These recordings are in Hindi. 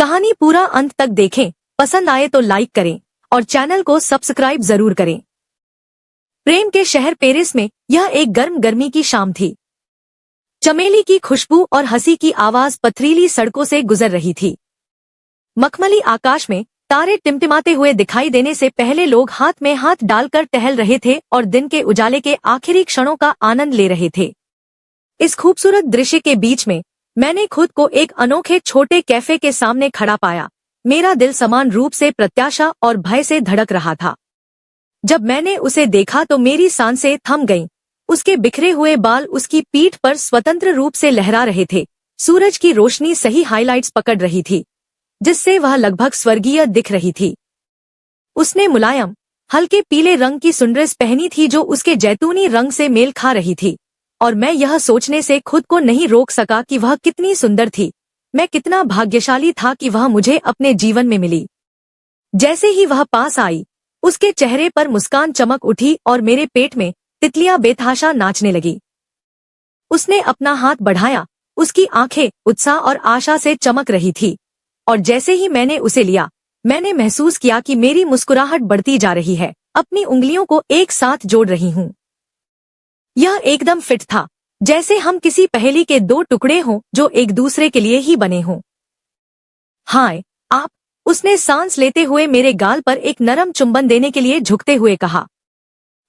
कहानी पूरा अंत तक देखें, पसंद आए तो लाइक करें और चैनल को सब्सक्राइब जरूर करें। प्रेम के शहर पेरिस में यह एक गर्मी की शाम थी। चमेली की खुशबू और हंसी की आवाज पथरीली सड़कों से गुजर रही थी। मखमली आकाश में तारे टिमटिमाते हुए दिखाई देने से पहले लोग हाथ में हाथ डालकर टहल रहे थे और दिन के उजाले के आखिरी क्षणों का आनंद ले रहे थे। इस खूबसूरत दृश्य के बीच में मैंने खुद को एक अनोखे छोटे कैफे के सामने खड़ा पाया। मेरा दिल समान रूप से प्रत्याशा और भय से धड़क रहा था। जब मैंने उसे देखा तो मेरी सांसें थम गईं। उसके बिखरे हुए बाल उसकी पीठ पर स्वतंत्र रूप से लहरा रहे थे। सूरज की रोशनी सही हाइलाइट्स पकड़ रही थी, जिससे वह लगभग स्वर्गीय दिख रही थी। उसने मुलायम हल्के पीले रंग की सुंड्रेस पहनी थी जो उसके जैतूनी रंग से मेल खा रही थी, और मैं यह सोचने से खुद को नहीं रोक सका कि वह कितनी सुंदर थी। मैं कितना भाग्यशाली था कि वह मुझे अपने जीवन में मिली। जैसे ही वह पास आई, उसके चेहरे पर मुस्कान चमक उठी और मेरे पेट में तितलियां बेतहाशा नाचने लगी। उसने अपना हाथ बढ़ाया, उसकी आंखें उत्साह और आशा से चमक रही थी, और जैसे ही मैंने उसे लिया, मैंने महसूस किया कि मेरी मुस्कुराहट बढ़ती जा रही है। अपनी उंगलियों को एक साथ जोड़ रही हूँ। यह एकदम फिट था, जैसे हम किसी पहेली के दो टुकड़े हों जो एक दूसरे के लिए ही बने हों। हाय आप, उसने सांस लेते हुए मेरे गाल पर एक नरम चुंबन देने के लिए झुकते हुए कहा।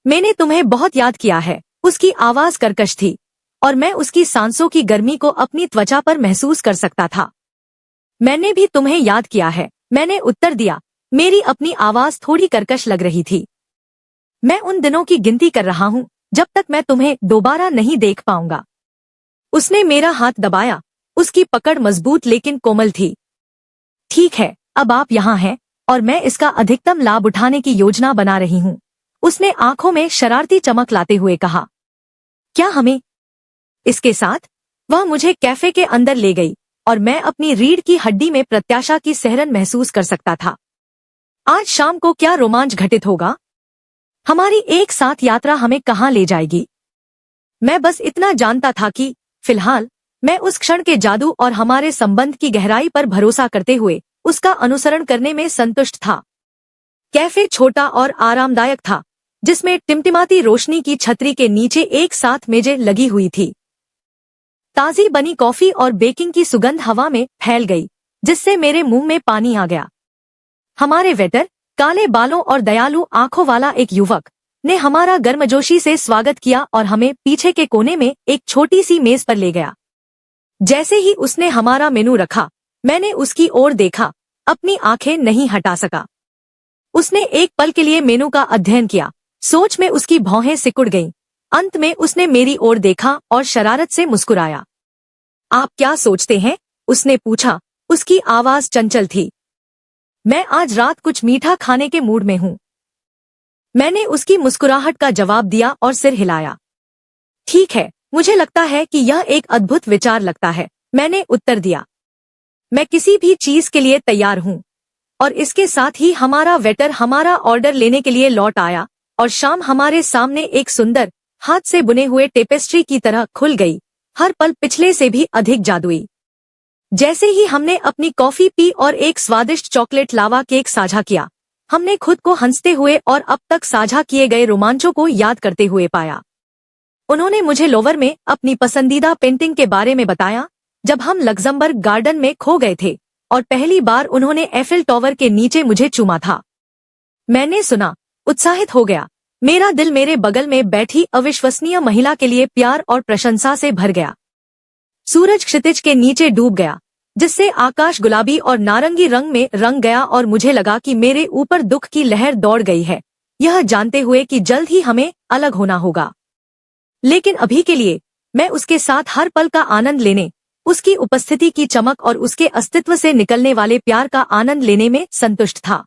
मैंने तुम्हें बहुत याद किया है। उसकी आवाज कर्कश थी और मैं उसकी सांसों की गर्मी को अपनी त्वचा पर महसूस कर सकता था। मैंने भी तुम्हें याद किया है, मैंने उत्तर दिया। मेरी अपनी आवाज थोड़ी कर्कश लग रही थी। मैं उन दिनों की गिनती कर रहा हूँ जब तक मैं तुम्हें दोबारा नहीं देख पाऊंगा। उसने मेरा हाथ दबाया। उसकी पकड़ मजबूत लेकिन कोमल थी। ठीक है, अब आप यहाँ हैं और मैं इसका अधिकतम लाभ उठाने की योजना बना रही हूँ, उसने आंखों में शरारती चमक लाते हुए कहा। क्या हमें? इसके साथ वह मुझे कैफे के अंदर ले गई और मैं अपनी रीढ़ की हड्डी में प्रत्याशा की सहरन महसूस कर सकता था। आज शाम को क्या रोमांच घटित होगा? हमारी एक साथ यात्रा हमें कहाँ ले जाएगी? मैं बस इतना जानता था कि फिलहाल मैं उस क्षण के जादू और हमारे संबंध की गहराई पर भरोसा करते हुए उसका अनुसरण करने में संतुष्ट था। कैफे छोटा और आरामदायक था, जिसमें टिमटिमाती रोशनी की छतरी के नीचे एक साथ मेजें लगी हुई थी। ताजी बनी कॉफी और बेकिंग की सुगंध हवा में फैल गई, जिससे मेरे मुंह में पानी आ गया। हमारे वेटर, काले बालों और दयालु आंखों वाला एक युवक, ने हमारा गर्मजोशी से स्वागत किया और हमें पीछे के कोने में एक छोटी सी मेज पर ले गया। जैसे ही उसने हमारा मेनू रखा, मैंने उसकी ओर देखा, अपनी आंखें नहीं हटा सका। उसने एक पल के लिए मेनू का अध्ययन किया। सोच में उसकी भौहें सिकुड़ गईं। अंत में उसने मेरी ओर देखा और शरारत से मुस्कुराया। आप क्या सोचते हैं? उसने पूछा। उसकी आवाज चंचल थी। मैं आज रात कुछ मीठा खाने के मूड में हूँ, मैंने उसकी मुस्कुराहट का जवाब दिया और सिर हिलाया। ठीक है, मुझे लगता है कि यह एक अद्भुत विचार लगता है, मैंने उत्तर दिया। मैं किसी भी चीज के लिए तैयार हूँ। और इसके साथ ही हमारा वेटर हमारा ऑर्डर लेने के लिए लौट आया और शाम हमारे सामने एक सुंदर हाथ से बुने हुए टेपेस्ट्री की तरह खुल गई, हर पल पिछले से भी अधिक जादुई। जैसे ही हमने अपनी कॉफी पी और एक स्वादिष्ट चॉकलेट लावा केक साझा किया, हमने खुद को हंसते हुए और अब तक साझा किए गए रोमांचों को याद करते हुए पाया। उन्होंने मुझे लोवर में अपनी पसंदीदा पेंटिंग के बारे में बताया, जब हम लग्जमबर्ग गार्डन में खो गए थे और पहली बार उन्होंने एफिल टॉवर के नीचे मुझे चूमा था। मैंने सुना, उत्साहित हो गया। मेरा दिल मेरे बगल में बैठी अविश्वसनीय महिला के लिए प्यार और प्रशंसा से भर गया। सूरज क्षितिज के नीचे डूब गया, जिससे आकाश गुलाबी और नारंगी रंग में रंग गया और मुझे लगा कि मेरे ऊपर दुख की लहर दौड़ गई है, यह जानते हुए कि जल्द ही हमें अलग होना होगा। लेकिन अभी के लिए मैं उसके साथ हर पल का आनंद लेने, उसकी उपस्थिति की चमक और उसके अस्तित्व से निकलने वाले प्यार का आनंद लेने में संतुष्ट था।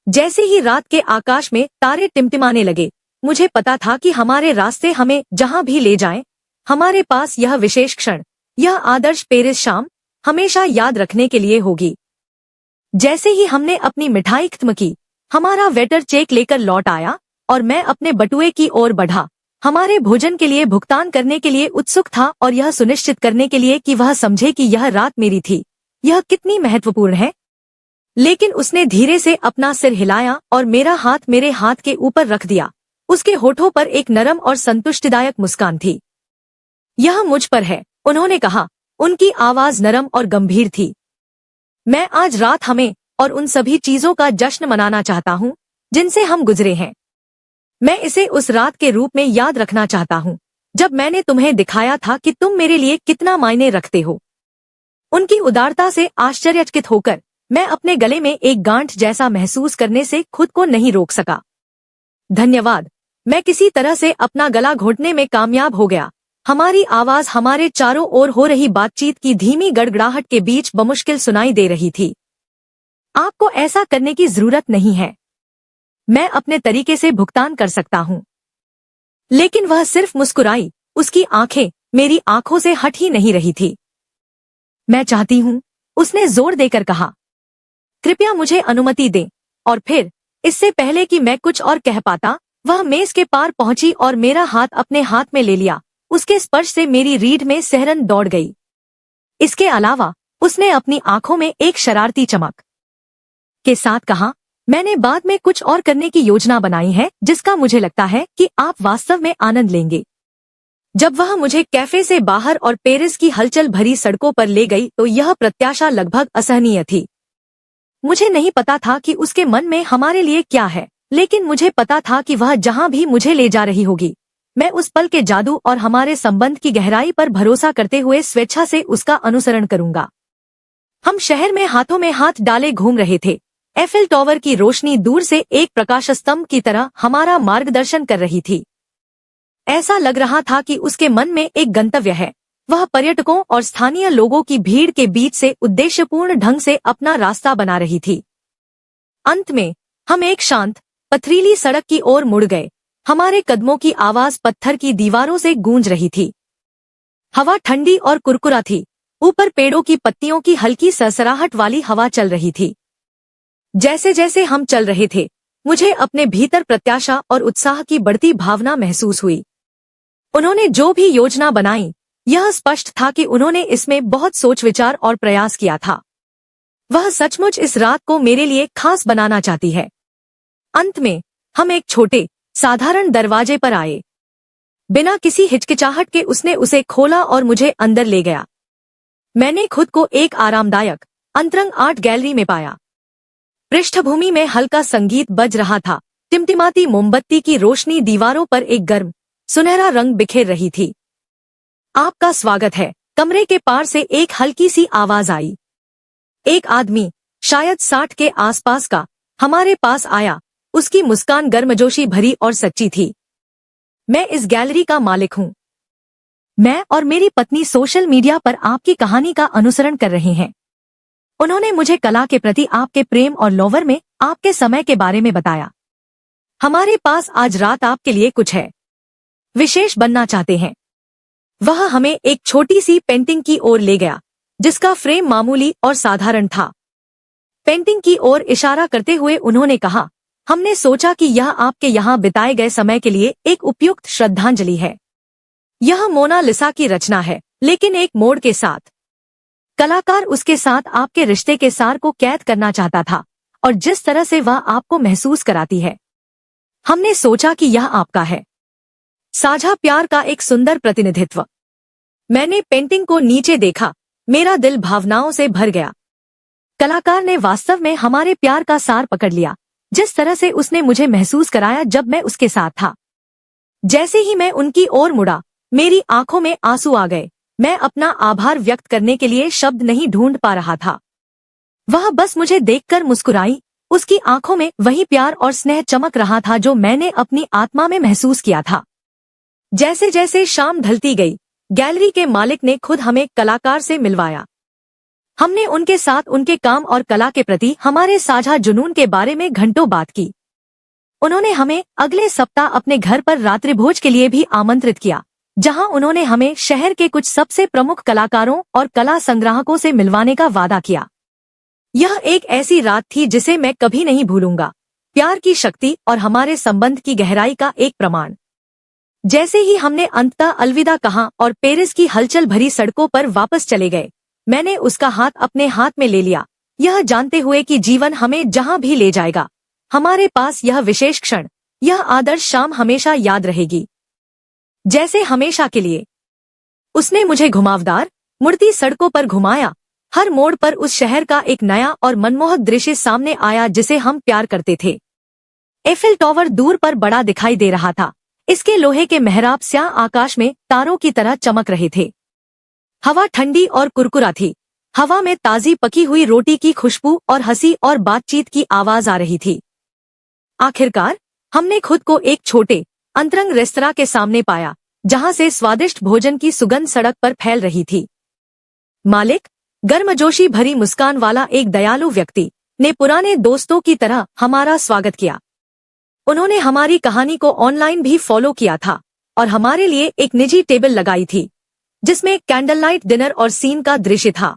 जैसे ही रात के आकाश में तारे टिमटिमाने लगे, मुझे पता था कि हमारे रास्ते हमें जहां भी ले जाएं, हमारे पास यह विशेष क्षण, यह आदर्श पेरिस शाम हमेशा याद रखने के लिए होगी। जैसे ही हमने अपनी मिठाई खत्म की, हमारा वेटर चेक लेकर लौट आया और मैं अपने बटुए की ओर बढ़ा। हमारे भोजन के लिए भुगतान करने के लिए उत्सुक था और यह सुनिश्चित करने के लिए कि वह समझे कि यह रात मेरी थी, यह कितनी महत्वपूर्ण है। लेकिन उसने धीरे से अपना सिर हिलाया और मेरा हाथ मेरे हाथ के ऊपर रख दिया। उसके होठों पर एक नरम और संतुष्टिदायक मुस्कान थी। यह मुझ पर है, उन्होंने कहा। उनकी आवाज नरम और गंभीर थी। मैं आज रात हमें और उन सभी चीजों का जश्न मनाना चाहता हूँ जिनसे हम गुजरे हैं। मैं इसे उस रात के रूप में याद रखना चाहता हूँ जब मैंने तुम्हें दिखाया था कि तुम मेरे लिए कितना मायने रखते हो। उनकी उदारता से आश्चर्यचकित होकर मैं अपने गले में एक गांठ जैसा महसूस करने से खुद को नहीं रोक सका। धन्यवाद। मैं किसी तरह से अपना गला घोटने में कामयाब हो गया। हमारी आवाज हमारे चारों ओर हो रही बातचीत की धीमी गड़गड़ाहट के बीच बमुश्किल सुनाई दे रही थी। आपको ऐसा करने की जरूरत नहीं है। मैं अपने तरीके से भुगतान कर सकता हूँ। लेकिन वह सिर्फ मुस्कुराई। उसकी आंखें मेरी आंखों से हट ही नहीं रही थी। मैं चाहती हूँ, उसने जोर देकर कहा। कृपया मुझे अनुमति दें। और फिर इससे पहले कि मैं कुछ और कह पाता, वह मेज के पार पहुंची और मेरा हाथ अपने हाथ में ले लिया। उसके स्पर्श से मेरी रीढ़ में सिहरन दौड़ गई। इसके अलावा उसने अपनी आंखों में एक शरारती चमक के साथ कहा, मैंने बाद में कुछ और करने की योजना बनाई है जिसका मुझे लगता है कि आप वास्तव में आनंद लेंगे। जब वह मुझे कैफे से बाहर और पेरिस की हलचल भरी सड़कों पर ले गई तो यह प्रत्याशा लगभग असहनीय थी। मुझे नहीं पता था कि उसके मन में हमारे लिए क्या है, लेकिन मुझे पता था कि वह जहां भी मुझे ले जा रही होगी, मैं उस पल के जादू और हमारे संबंध की गहराई पर भरोसा करते हुए स्वेच्छा से उसका अनुसरण करूंगा। हम शहर में हाथों में हाथ डाले घूम रहे थे। एफिल टावर की रोशनी दूर से एक प्रकाश स्तंभ की तरह हमारा मार्गदर्शन कर रही थी। ऐसा लग रहा था कि उसके मन में एक गंतव्य है। वह पर्यटकों और स्थानीय लोगों की भीड़ के बीच से उद्देश्यपूर्ण ढंग से अपना रास्ता बना रही थी। अंत में हम एक शांत, पथरीली सड़क की ओर मुड़ गए। हमारे कदमों की आवाज पत्थर की दीवारों से गूंज रही थी। हवा ठंडी और कुरकुरा थी। ऊपर पेड़ों की पत्तियों की हल्की सरसराहट वाली हवा चल रही थी। जैसे जैसे हम चल रहे थे, मुझे अपने भीतर प्रत्याशा और उत्साह की बढ़ती भावना महसूस हुई। उन्होंने जो भी योजना बनाई, यह स्पष्ट था कि उन्होंने इसमें बहुत सोच विचार और प्रयास किया था। वह सचमुच इस रात को मेरे लिए खास बनाना चाहती है। अंत में हम एक छोटे, साधारण दरवाजे पर आए। बिना किसी हिचकिचाहट के उसने उसे खोला और मुझे अंदर ले गया। मैंने खुद को एक आरामदायक, अंतरंग आर्ट गैलरी में पाया। पृष्ठभूमि में हल्का संगीत बज रहा था। टिमटिमाती मोमबत्ती की रोशनी दीवारों पर एक गर्म, सुनहरा रंग बिखेर रही थी। आपका स्वागत है, कमरे के पार से एक हल्की सी आवाज आई। एक आदमी, शायद 60 के आसपास का, हमारे पास आया। उसकी मुस्कान गर्मजोशी भरी और सच्ची थी। मैं इस गैलरी का मालिक हूँ। मैं और मेरी पत्नी सोशल मीडिया पर आपकी कहानी का अनुसरण कर रहे हैं। उन्होंने मुझे कला के प्रति आपके प्रेम और लोवर में आपके समय के बारे में बताया। हमारे पास आज रात आपके लिए कुछ है। विशेष बनना चाहते हैं। वह हमें एक छोटी सी पेंटिंग की ओर ले गया, जिसका फ्रेम मामूली और साधारण था। पेंटिंग की ओर इशारा करते हुए उन्होंने कहा, हमने सोचा कि यह आपके यहाँ बिताए गए समय के लिए एक उपयुक्त श्रद्धांजलि है। यह मोनालिसा की रचना है, लेकिन एक मोड़ के साथ। कलाकार उसके साथ आपके रिश्ते के सार को कैद करना चाहता था और जिस तरह से वह आपको महसूस कराती है। हमने सोचा कि यह आपका है। साझा प्यार का एक सुंदर प्रतिनिधित्व। मैंने पेंटिंग को नीचे देखा। मेरा दिल भावनाओं से भर गया। कलाकार ने वास्तव में हमारे प्यार का सार पकड़ लिया, जिस तरह से उसने मुझे महसूस कराया जब मैं उसके साथ था। जैसे ही मैं उनकी ओर मुड़ा, मेरी आंखों में आंसू आ गए। मैं अपना आभार व्यक्त करने के लिए शब्द नहीं ढूंढ पा रहा था। वह बस मुझे देखकर मुस्कुराई। उसकी आंखों में वही प्यार और स्नेह चमक रहा था जो मैंने अपनी आत्मा में महसूस किया था। जैसे जैसे शाम ढलती गई, गैलरी के मालिक ने खुद हमें कलाकार से मिलवाया। हमने उनके साथ उनके काम और कला के प्रति हमारे साझा जुनून के बारे में घंटों बात की। उन्होंने हमें अगले सप्ताह अपने घर पर रात्रिभोज के लिए भी आमंत्रित किया, जहां उन्होंने हमें शहर के कुछ सबसे प्रमुख कलाकारों और कला संग्राहकों से मिलवाने का वादा किया। यह एक ऐसी रात थी जिसे मैं कभी नहीं भूलूंगा। प्यार की शक्ति और हमारे संबंध की गहराई का एक प्रमाण। जैसे ही हमने अंततः अलविदा कहा और पेरिस की हलचल भरी सड़कों पर वापस चले गए, मैंने उसका हाथ अपने हाथ में ले लिया, यह जानते हुए कि जीवन हमें जहां भी ले जाएगा, हमारे पास यह विशेष क्षण, यह आदर्श शाम हमेशा याद रहेगी, जैसे हमेशा के लिए। उसने मुझे घुमावदार, मुड़ती सड़कों पर घुमाया। हर मोड़ पर उस शहर का एक नया और मनमोहक दृश्य सामने आया जिसे हम प्यार करते थे। एफिल टावर दूर पर बड़ा दिखाई दे रहा था। इसके लोहे के मेहराब स्याह आकाश में तारों की तरह चमक रहे थे। हवा ठंडी और कुरकुरा थी। हवा में ताजी पकी हुई रोटी की खुशबू और हंसी और बातचीत की आवाज आ रही थी। आखिरकार हमने खुद को एक छोटे अंतरंग रेस्तरां के सामने पाया, जहां से स्वादिष्ट भोजन की सुगंध सड़क पर फैल रही थी। मालिक, गर्मजोशी भरी मुस्कान वाला एक दयालु व्यक्ति, ने पुराने दोस्तों की तरह हमारा स्वागत किया। उन्होंने हमारी कहानी को ऑनलाइन भी फॉलो किया था और हमारे लिए एक निजी टेबल लगाई थी, जिसमें कैंडल लाइट डिनर और सीन का दृश्य था।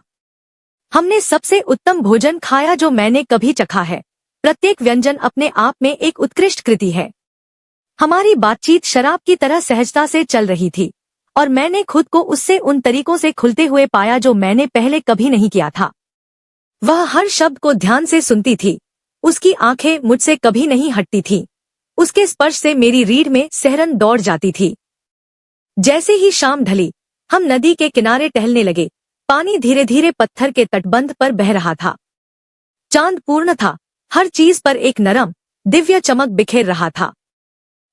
हमने सबसे उत्तम भोजन खाया जो मैंने कभी चखा है। प्रत्येक व्यंजन अपने आप में एक उत्कृष्ट कृति है। हमारी बातचीत शराब की तरह सहजता से चल रही थी और मैंने खुद को उससे उन तरीकों से खुलते हुए पाया जो मैंने पहले कभी नहीं किया था। वह हर शब्द को ध्यान से सुनती थी। उसकी आंखें मुझसे कभी नहीं हटती थीं। उसके स्पर्श से मेरी रीढ़ में सिहरन दौड़ जाती थी। जैसे ही शाम ढली, हम नदी के किनारे टहलने लगे। पानी धीरे धीरे पत्थर के तटबंध पर बह रहा था। चांद पूर्ण था। हर चीज पर एक नरम, दिव्य चमक बिखेर रहा था।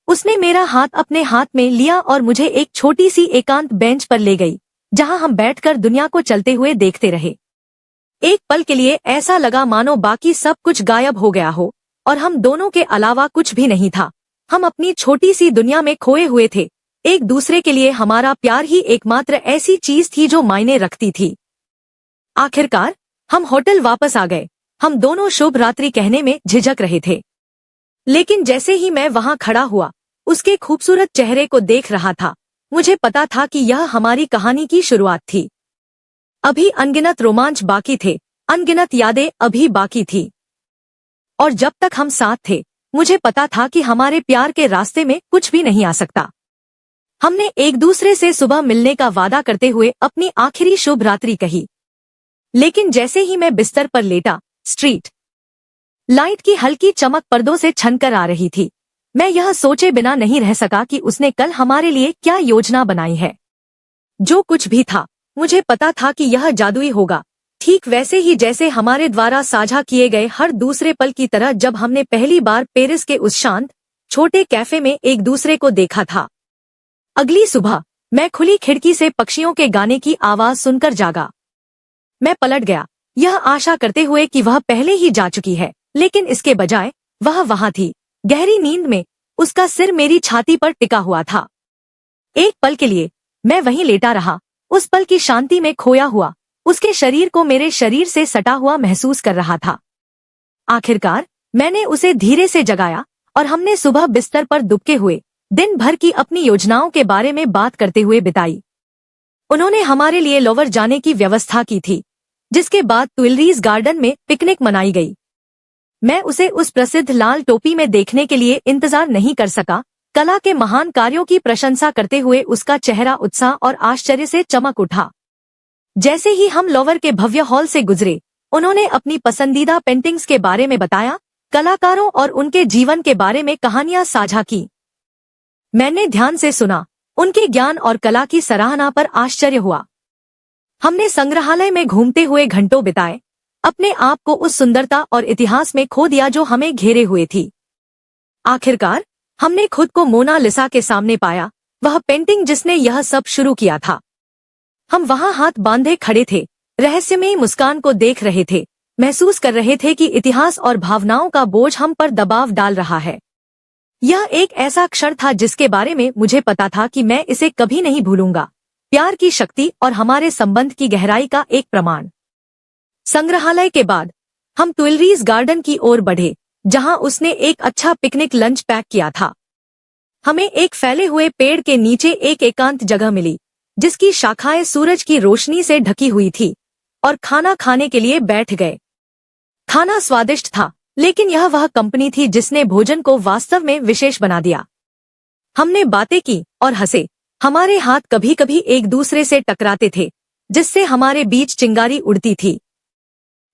उसने मेरा हाथ अपने हाथ में लिया और मुझे एक छोटी सी एकांत बेंच पर ले गई, जहां हम बैठकर दुनिया को चलते हुए देखते रहे। एक पल के लिए ऐसा लगा मानो बाकी सब कुछ गायब हो गया हो और हम दोनों के अलावा कुछ भी नहीं था। हम अपनी छोटी सी दुनिया में खोए हुए थे। एक दूसरे के लिए हमारा प्यार ही एकमात्र ऐसी चीज थी जो मायने रखती थी। आखिरकार हम होटल वापस आ गए। हम दोनों शुभ रात्रि कहने में झिझक रहे थे, लेकिन जैसे ही मैं वहां खड़ा हुआ, उसके खूबसूरत चेहरे को देख रहा था, मुझे पता था कि यह हमारी कहानी की शुरुआत थी। अभी अनगिनत रोमांच बाकी थे, अनगिनत यादें अभी बाकी थी। और जब तक हम साथ थे, मुझे पता था कि हमारे प्यार के रास्ते में कुछ भी नहीं आ सकता। हमने एक दूसरे से सुबह मिलने का वादा करते हुए अपनी आखिरी शुभ रात्रि कही। लेकिन जैसे ही मैं बिस्तर पर लेटा, स्ट्रीट लाइट की हल्की चमक पर्दों से छनकर आ रही थी। मैं यह सोचे बिना नहीं रह सका कि उसने कल हमारे लिए क्या योजना बनाई है। जो कुछ भी था, मुझे पता था कि यह जादुई होगा, ठीक वैसे ही जैसे हमारे द्वारा साझा किए गए हर दूसरे पल की तरह जब हमने पहली बार पेरिस के उस शांत, छोटे कैफे में एक दूसरे को देखा था। अगली सुबह मैं खुली खिड़की से पक्षियों के गाने की आवाज सुनकर जागा। मैं पलट गया, यह आशा करते हुए कि वह पहले ही जा चुकी है, लेकिन इसके बजाय वह वहां थी, गहरी नींद में, उसका सिर मेरी छाती पर टिका हुआ था। एक पल के लिए मैं वहीं लेटा रहा, उस पल की शांति में खोया हुआ, उसके शरीर को मेरे शरीर से सटा हुआ महसूस कर रहा था। आखिरकार मैंने उसे धीरे से जगाया और हमने सुबह बिस्तर पर दुबके हुए दिन भर की अपनी योजनाओं के बारे में बात करते हुए बिताई। उन्होंने हमारे लिए लोवर जाने की व्यवस्था की थी, जिसके बाद तुइलरीज गार्डन में पिकनिक मनाई गई। मैं उसे उस प्रसिद्ध लाल टोपी में देखने के लिए इंतजार नहीं कर सका। कला के महान कार्यों की प्रशंसा करते हुए उसका चेहरा उत्साह और आश्चर्य से चमक उठा। जैसे ही हम लोवर के भव्य हॉल से गुजरे, उन्होंने अपनी पसंदीदा पेंटिंग्स के बारे में बताया, कलाकारों और उनके जीवन के बारे में कहानियां साझा की। मैंने ध्यान से सुना, उनके ज्ञान और कला की सराहना पर आश्चर्य हुआ। हमने संग्रहालय में घूमते हुए घंटों बिताए, अपने आप को उस सुंदरता और इतिहास में खो दिया जो हमें घेरे हुए थी। आखिरकार हमने खुद को मोना लिसा के सामने पाया, वह पेंटिंग जिसने यह सब शुरू किया था। हम वहां हाथ बांधे खड़े थे, रहस्यमयी मुस्कान को देख रहे थे, महसूस कर रहे थे कि इतिहास और भावनाओं का बोझ हम पर दबाव डाल रहा है। यह एक ऐसा क्षण था जिसके बारे में मुझे पता था कि मैं इसे कभी नहीं भूलूंगा, प्यार की शक्ति और हमारे संबंध की गहराई का एक प्रमाण। संग्रहालय के बाद हम तुइलरीज गार्डन की ओर बढ़े, जहां उसने एक अच्छा पिकनिक लंच पैक किया था। हमें एक फैले हुए पेड़ के नीचे एक एकांत जगह मिली, जिसकी शाखाएं सूरज की रोशनी से ढकी हुई थी, और खाना खाने के लिए बैठ गए। खाना स्वादिष्ट था, लेकिन यह वह कंपनी थी जिसने भोजन को वास्तव में विशेष बना दिया। हमने बातें की और हंसे, हमारे हाथ कभी कभी एक दूसरे से टकराते थे, जिससे हमारे बीच चिंगारी उड़ती थी।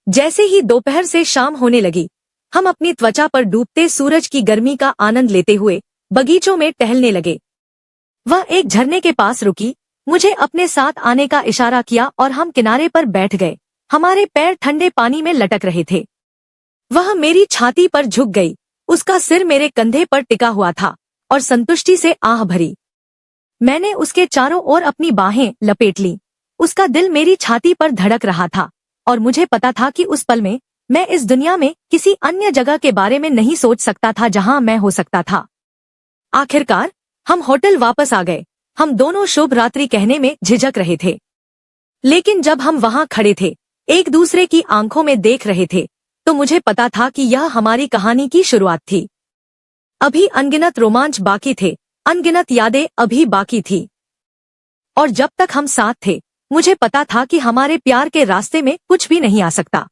जैसे ही दोपहर से शाम होने लगी, हम अपनी त्वचा पर डूबते सूरज की गर्मी का आनंद लेते हुए बगीचों में टहलने लगे। वह एक झरने के पास रुकी, मुझे अपने साथ आने का इशारा किया और हम किनारे पर बैठ गए। हमारे पैर ठंडे पानी में लटक रहे थे। वह मेरी छाती पर झुक गई, उसका सिर मेरे कंधे पर टिका हुआ था और संतुष्टि से आह भरी। मैंने उसके चारों ओर अपनी बाहें लपेट ली। उसका दिल मेरी छाती पर धड़क रहा था और मुझे पता था कि उस पल में मैं इस दुनिया में किसी अन्य जगह के बारे में नहीं सोच सकता था जहां मैं हो सकता था। आखिरकार हम होटल वापस आ गए। हम दोनों शुभ रात्रि कहने में झिझक रहे थे, लेकिन जब हम वहां खड़े थे, एक दूसरे की आंखों में देख रहे थे, तो मुझे पता था कि यह हमारी कहानी की शुरुआत थी। अभी अनगिनत रोमांच बाकी थे, अनगिनत यादें अभी बाकी थी। और जब तक हम साथ थे, मुझे पता था कि हमारे प्यार के रास्ते में कुछ भी नहीं आ सकता।